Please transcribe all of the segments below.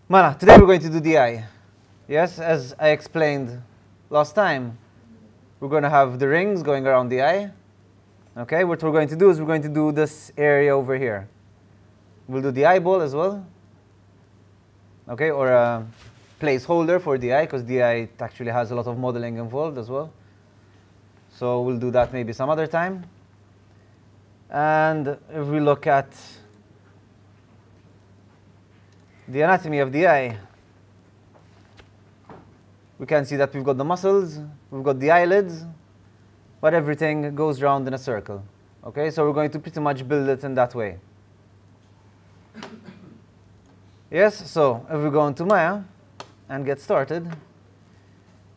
Mana, today we're going to do DI. Yes, as I explained last time, we're going to have the rings going around the eye. Okay, what we're going to do is we're going to do this area over here. We'll do the eyeball as well. Okay, or a placeholder for the eye, because the eye actually has a lot of modeling involved as well. So we'll do that maybe some other time. And if we look at the anatomy of the eye, we can see that we've got the muscles, we've got the eyelids, but everything goes round in a circle. Okay, so we're going to pretty much build it in that way. Yes, so if we go into Maya and get started,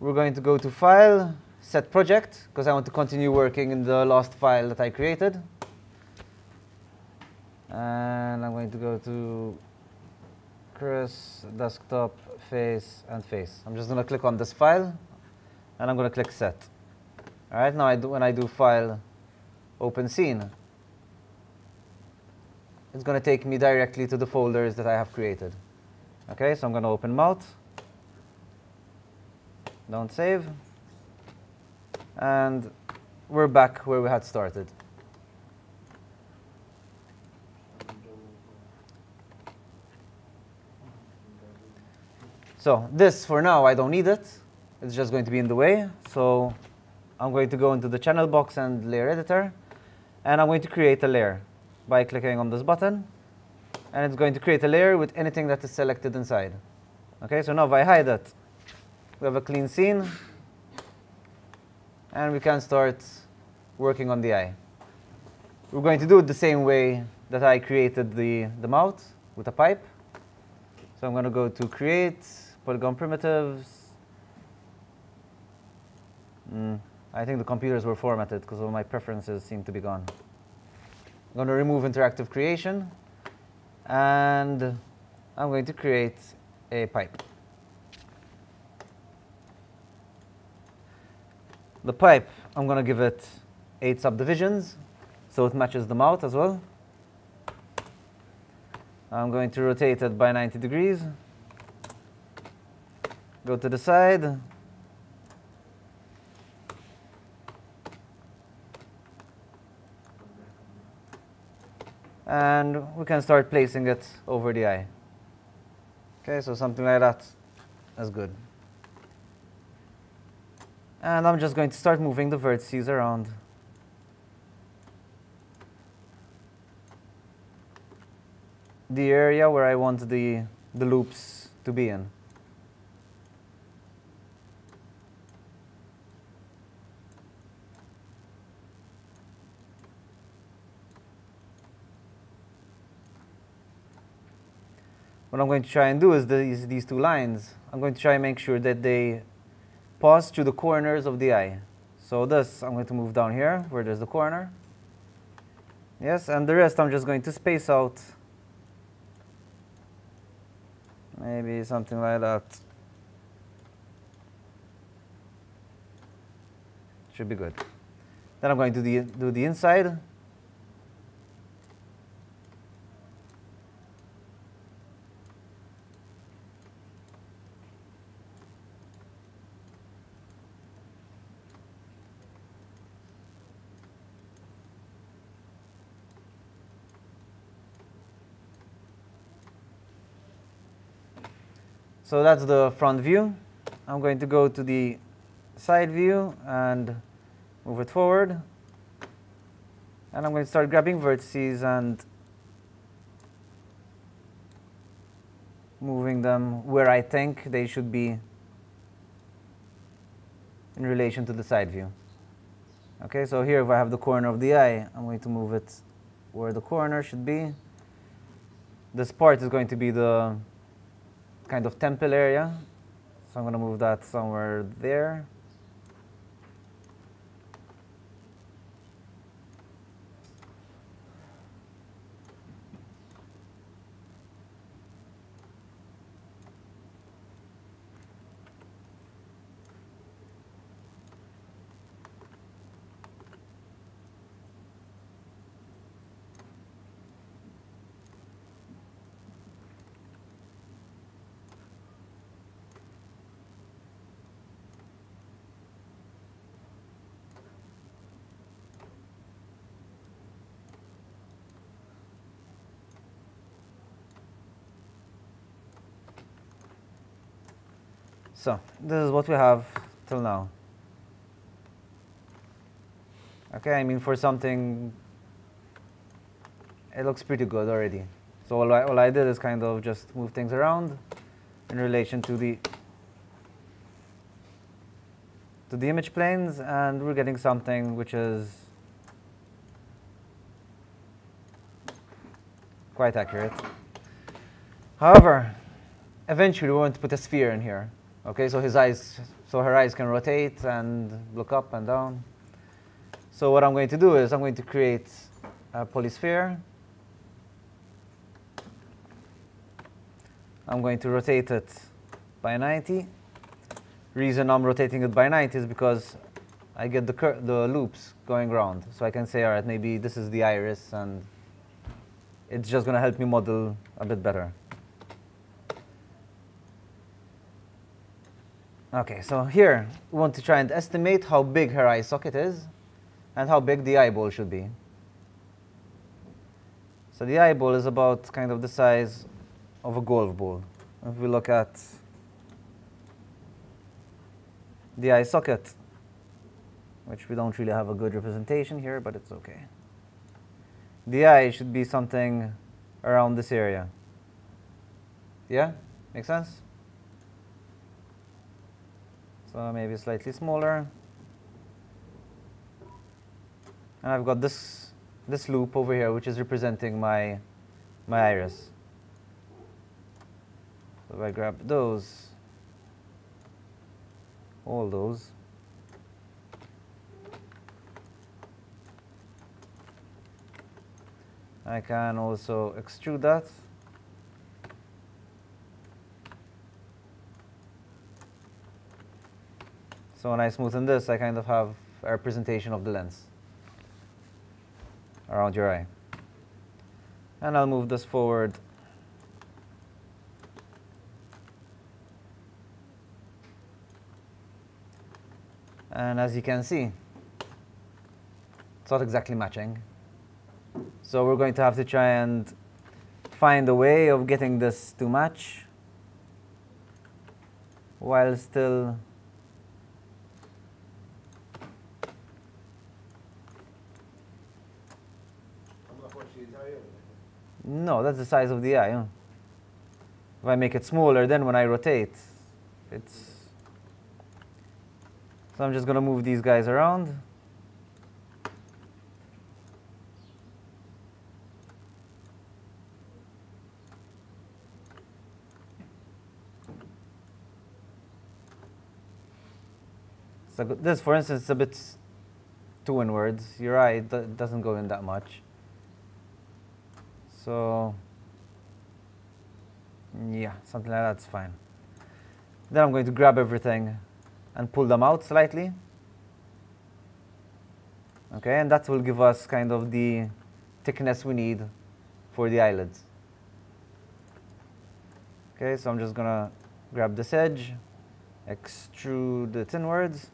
we're going to go to File, Set Project, because I want to continue working in the last file that I created. And I'm going to go to Chris, Desktop, Face, and Face. I'm just going to click on this file, and I'm going to click Set. All right, now when I do File, Open Scene, it's going to take me directly to the folders that I have created. Okay, so I'm going to open Mouth. Don't save. And we're back where we had started. So this, for now, I don't need it. It's just going to be in the way. So I'm going to go into the channel box and layer editor. And I'm going to create a layer by clicking on this button. And it's going to create a layer with anything that is selected inside. Okay, so now if I hide it, we have a clean scene. And we can start working on the eye. We're going to do it the same way that I created the mouth, with a pipe. So I'm going to go to Create, Polygon Primitives. I think the computers were formatted because all my preferences seem to be gone. I'm going to remove interactive creation. And I'm going to create a pipe. The pipe, I'm going to give it 8 subdivisions, so it matches the mouth as well. I'm going to rotate it by 90 degrees. Go to the side. And we can start placing it over the eye. Okay, so something like that. That's good. And I'm just going to start moving the vertices around. The area where I want the loops to be in. What I'm going to try and do is these two lines. I'm going to try and make sure that they pass through the corners of the eye. So this, I'm going to move down here where there's the corner. Yes, and the rest I'm just going to space out. Maybe something like that. Should be good. Then I'm going to do the inside. So that's the front view. I'm going to go to the side view and move it forward. And I'm going to start grabbing vertices and moving them where I think they should be in relation to the side view. Okay, so here if I have the corner of the eye, I'm going to move it where the corner should be. This part is going to be the kind of temple area. So I'm going to move that somewhere there. So this is what we have till now. Okay, I mean, for something, it looks pretty good already. So all I did is kind of just move things around in relation to the image planes, and we're getting something which is quite accurate. However, eventually we want to put a sphere in here. Okay, so her eyes can rotate and look up and down. So what I'm going to do is I'm going to create a polysphere. I'm going to rotate it by 90. Reason I'm rotating it by 90 is because I get the loops going around. So I can say, all right, maybe this is the iris, and it's just going to help me model a bit better. Okay, so here we want to try and estimate how big her eye socket is and how big the eyeball should be. So the eyeball is about kind of the size of a golf ball. If we look at the eye socket, which we don't really have a good representation here, but it's okay. The eye should be something around this area. Yeah? Make sense? So maybe slightly smaller. And I've got this loop over here, which is representing my iris. So if I grab those, all those, I can also extrude that. So when I smoothen this, I kind of have a representation of the lens around your eye. And I'll move this forward. And as you can see, it's not exactly matching. So we're going to have to try and find a way of getting this to match while still no, that's the size of the eye. Huh? If I make it smaller, then when I rotate, it's... So I'm just going to move these guys around. So this, for instance, is a bit too inwards. Your eye doesn't go in that much. So yeah, something like that's fine. Then I'm going to grab everything and pull them out slightly. Okay, and that will give us kind of the thickness we need for the eyelids. Okay, so I'm just gonna grab this edge, extrude it inwards.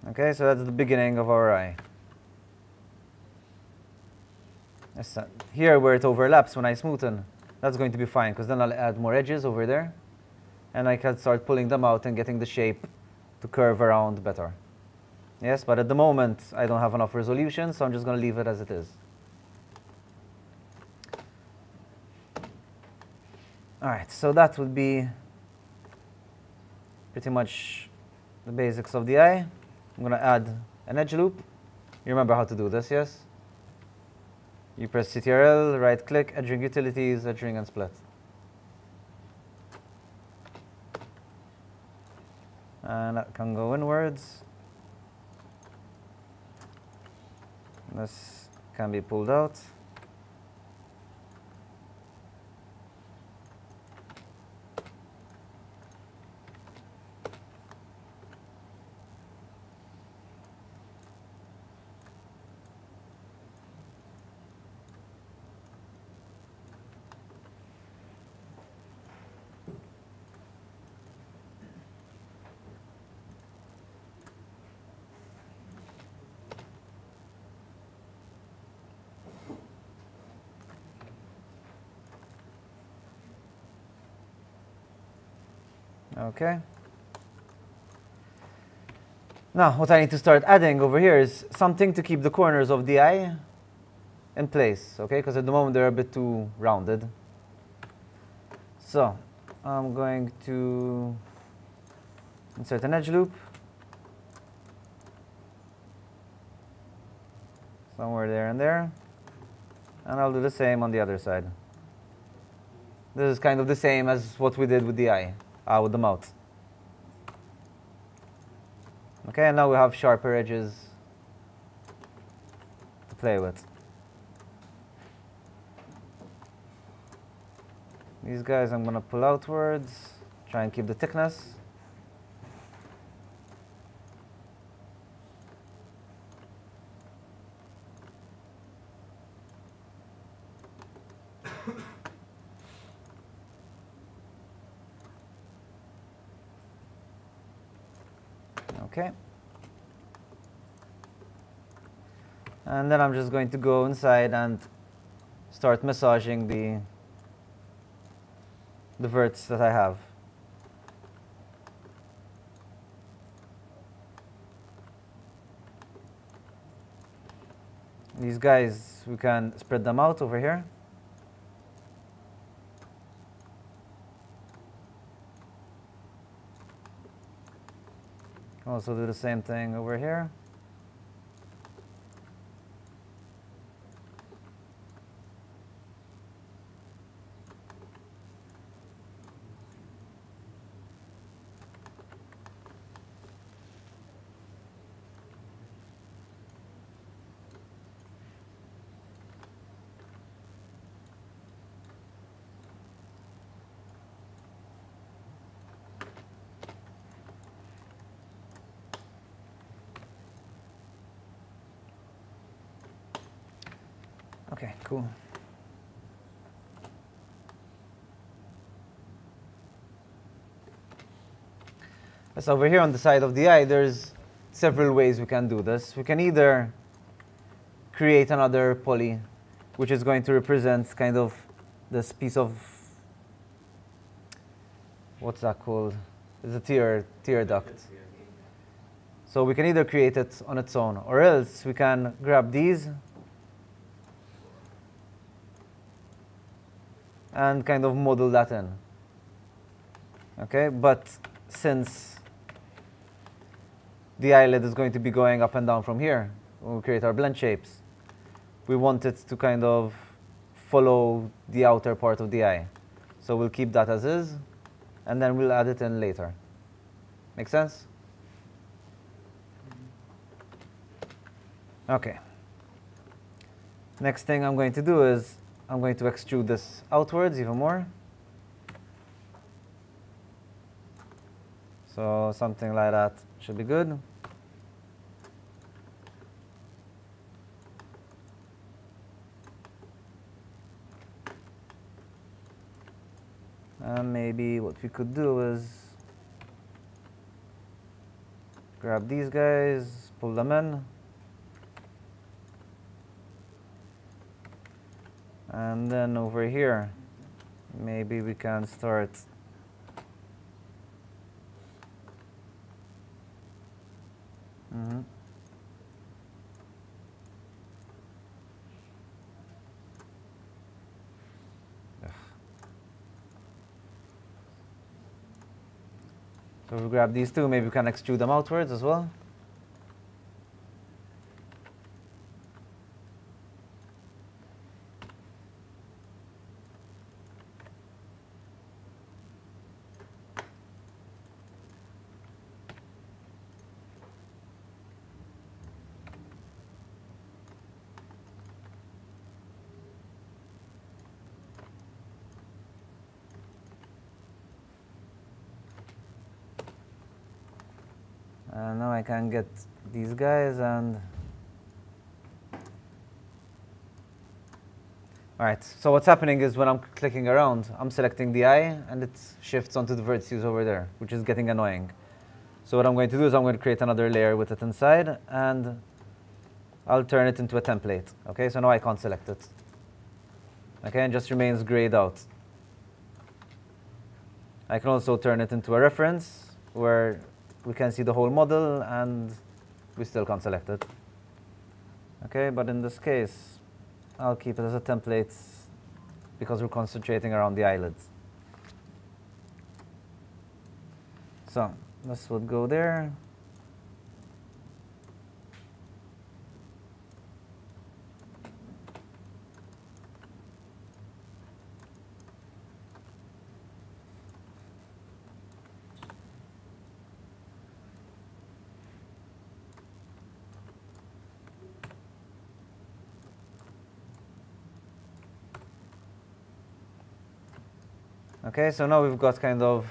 Okay, so that's the beginning of our eye. Here where it overlaps, when I smoothen, that's going to be fine, because then I'll add more edges over there, and I can start pulling them out and getting the shape to curve around better. Yes, but at the moment, I don't have enough resolution, so I'm just going to leave it as it is. All right, so that would be pretty much the basics of the eye. I'm going to add an edge loop. You remember how to do this, yes? You press CTRL, right-click, edge ring utilities, edge ring and split. And that can go inwards. This can be pulled out. Okay. Now, what I need to start adding over here is something to keep the corners of the eye in place, okay? Because at the moment they're a bit too rounded. So, I'm going to insert an edge loop somewhere there and there. And I'll do the same on the other side. This is kind of the same as what we did with the eye, with the mouth. Okay, and now we have sharper edges to play with. These guys I'm going to pull outwards, try and keep the thickness. Okay. And then I'm just going to go inside and start massaging the verts that I have. These guys, we can spread them out over here. Also do the same thing over here. Okay, cool. So over here on the side of the eye, there's several ways we can do this. We can either create another poly, which is going to represent kind of this piece of, what's that called? It's a tear duct. So we can either create it on its own, or else we can grab these and kind of model that in. Okay, but since the eyelid is going to be going up and down from here when we create our blend shapes, we want it to kind of follow the outer part of the eye. So we'll keep that as is, and then we'll add it in later. Make sense? Okay. Next thing I'm going to do is I'm going to extrude this outwards even more. So something like that should be good. And maybe what we could do is grab these guys, pull them in. And then over here, maybe we can start So we grab these two, maybe we can extrude them outwards as well. And now I can get these guys and... Alright, so what's happening is when I'm clicking around, I'm selecting the eye and it shifts onto the vertices over there, which is getting annoying. So what I'm going to do is I'm going to create another layer with it inside and I'll turn it into a template. Okay, so now I can't select it. Okay, and just remains grayed out. I can also turn it into a reference where we can see the whole model and we still can't select it. Okay, but in this case, I'll keep it as a template because we're concentrating around the eyelids. So this would go there. Okay, so now we've got kind of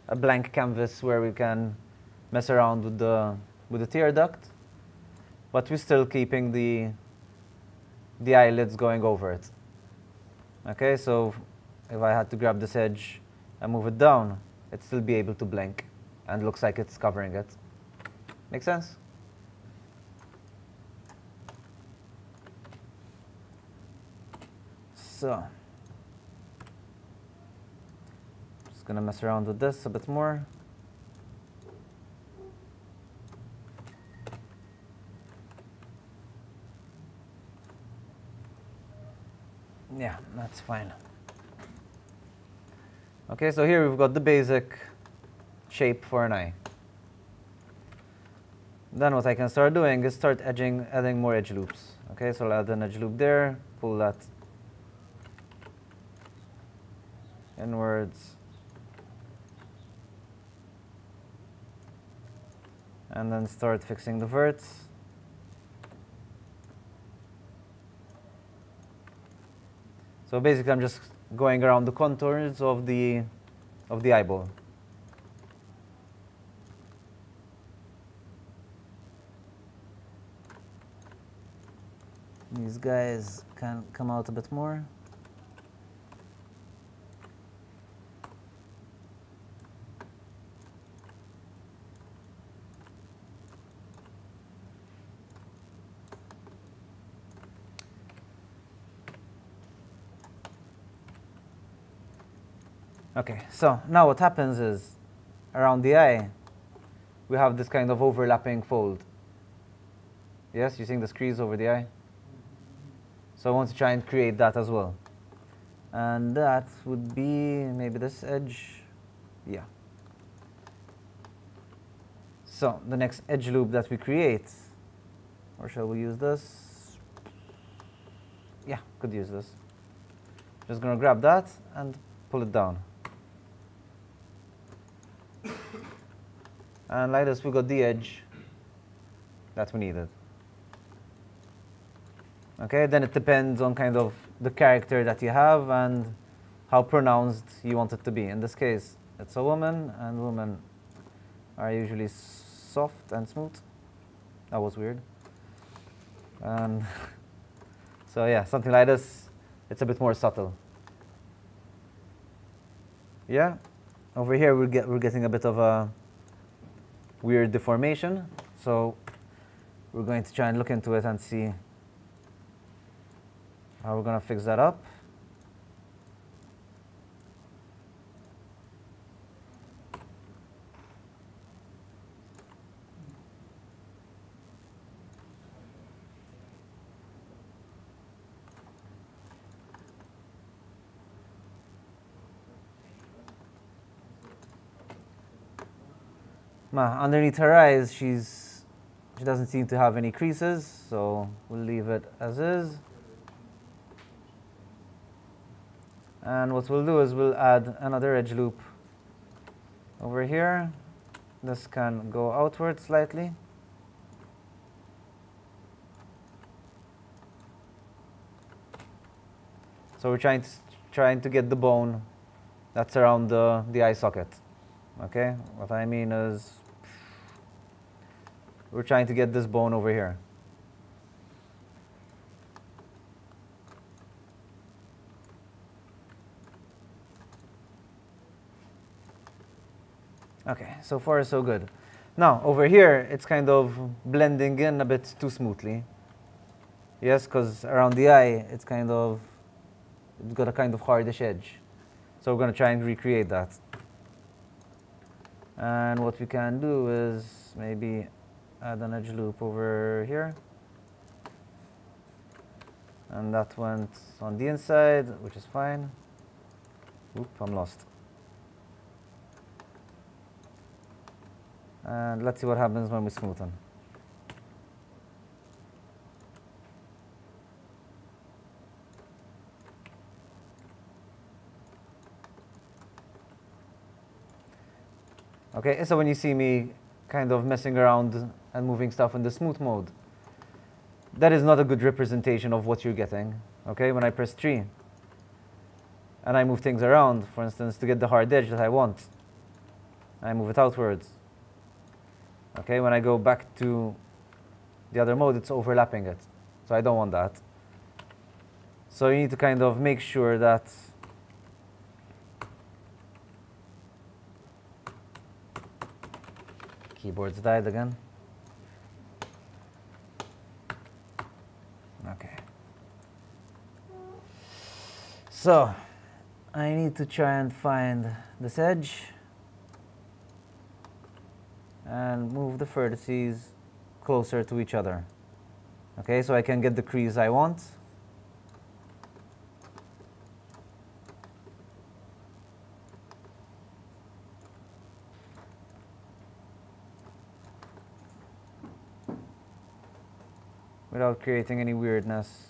a blank canvas where we can mess around with the tear duct, but we're still keeping the eyelids going over it. Okay, so if I had to grab this edge and move it down, it'd still be able to blink and looks like it's covering it. Make sense? So just gonna mess around with this a bit more. Yeah, that's fine. Okay, so here we've got the basic shape for an eye. Then what I can start doing is start adding more edge loops. Okay, so I'll add an edge loop there, pull that inwards, and then start fixing the verts. So basically I'm just going around the contours of the eyeball. These guys can come out a bit more. Okay, so now what happens is, around the eye, we have this kind of overlapping fold. Yes, you seeing this crease over the eye? So I want to try and create that as well. And that would be maybe this edge. Yeah. So the next edge loop that we create, or shall we use this? Yeah, could use this. Just going to grab that and pull it down. And like this, we got the edge that we needed. Okay, then it depends on kind of the character that you have and how pronounced you want it to be. In this case, it's a woman, and women are usually soft and smooth. That was weird. And so yeah, something like this, it's a bit more subtle. Yeah, over here we're getting a bit of a weird deformation, so we're going to try and look into it and see how we're going to fix that up. Underneath her eyes, she doesn't seem to have any creases, so we'll leave it as is. And what we'll do is we'll add another edge loop over here. This can go outward slightly. So we're trying to get the bone that's around the eye socket. Okay, what I mean is we're trying to get this bone over here. Okay, so far so good. Now, over here, it's kind of blending in a bit too smoothly. Yes, because around the eye, it's got a kind of hardish edge. So we're going to try and recreate that. And what we can do is maybe add an edge loop over here. And that went on the inside, which is fine. Oop, I'm lost. And let's see what happens when we smoothen. Okay, so when you see me kind of messing around and moving stuff in the smooth mode, that is not a good representation of what you're getting. Okay, when I press 3 and I move things around, for instance, to get the hard edge that I want, I move it outwards. Okay, when I go back to the other mode, it's overlapping it. So I don't want that. So you need to kind of make sure that keyboard's died again. Okay. So I need to try and find this edge and move the vertices closer to each other. Okay, so I can get the crease I want. Without creating any weirdness.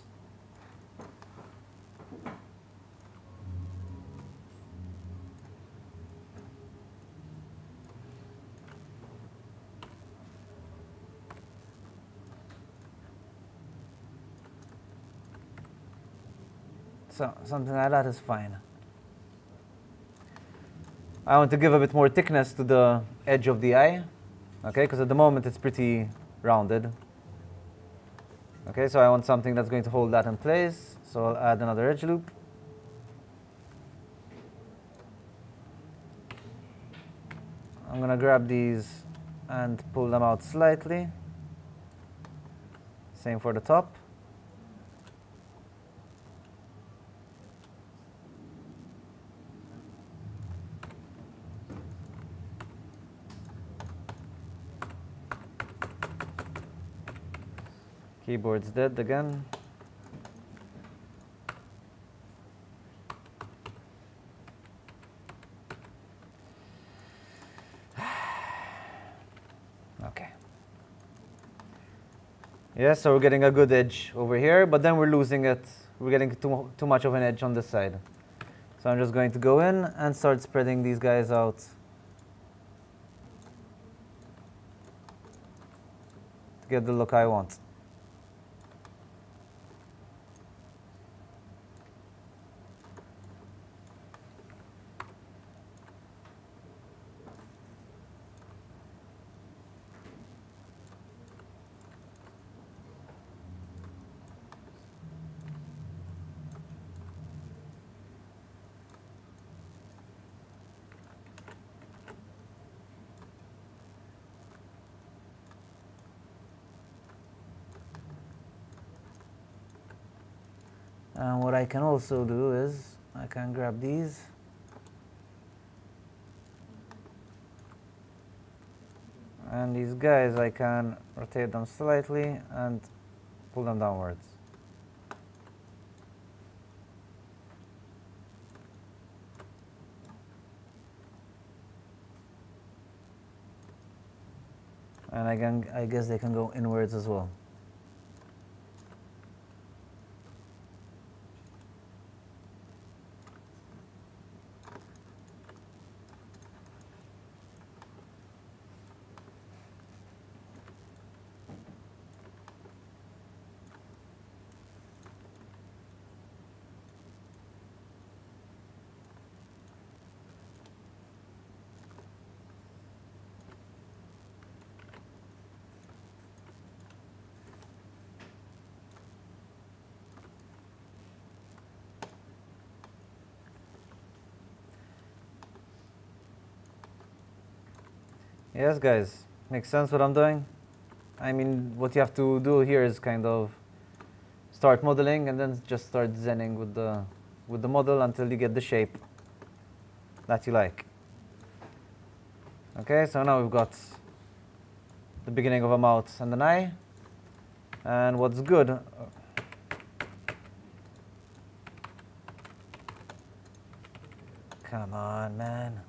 So something like that is fine. I want to give a bit more thickness to the edge of the eye, okay, because at the moment it's pretty rounded. Okay, so I want something that's going to hold that in place, so I'll add another edge loop. I'm going to grab these and pull them out slightly. Same for the top. Keyboard's dead again. Okay. Yeah, so we're getting a good edge over here, but then we're losing it. We're getting too much of an edge on this side. So I'm just going to go in and start spreading these guys out. To get the look I want. And what I can also do is I can grab these and these guys I can rotate them slightly and pull them downwards. And I guess they can go inwards as well. Yes, guys, makes sense what I'm doing? I mean, what you have to do here is kind of start modeling and then just start zenning with the model until you get the shape that you like. Okay, so now we've got the beginning of a mouth and an eye. And what's good, come on, man.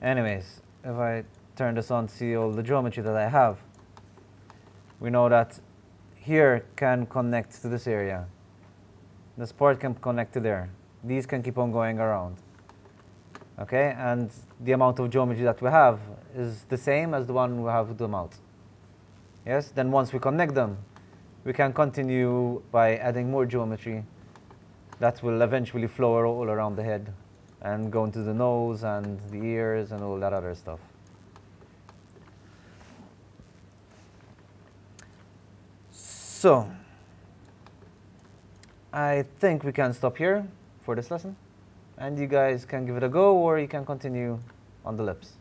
Anyways, if I turn this on, see all the geometry that I have, we know that here can connect to this area. This part can connect to there. These can keep on going around. Okay, and the amount of geometry that we have is the same as the one we have with the mouth. Yes, then once we connect them, we can continue by adding more geometry that will eventually flow all around the head and go into the nose and the ears and all that other stuff. So, I think we can stop here for this lesson, and you guys can give it a go, or you can continue on the lips.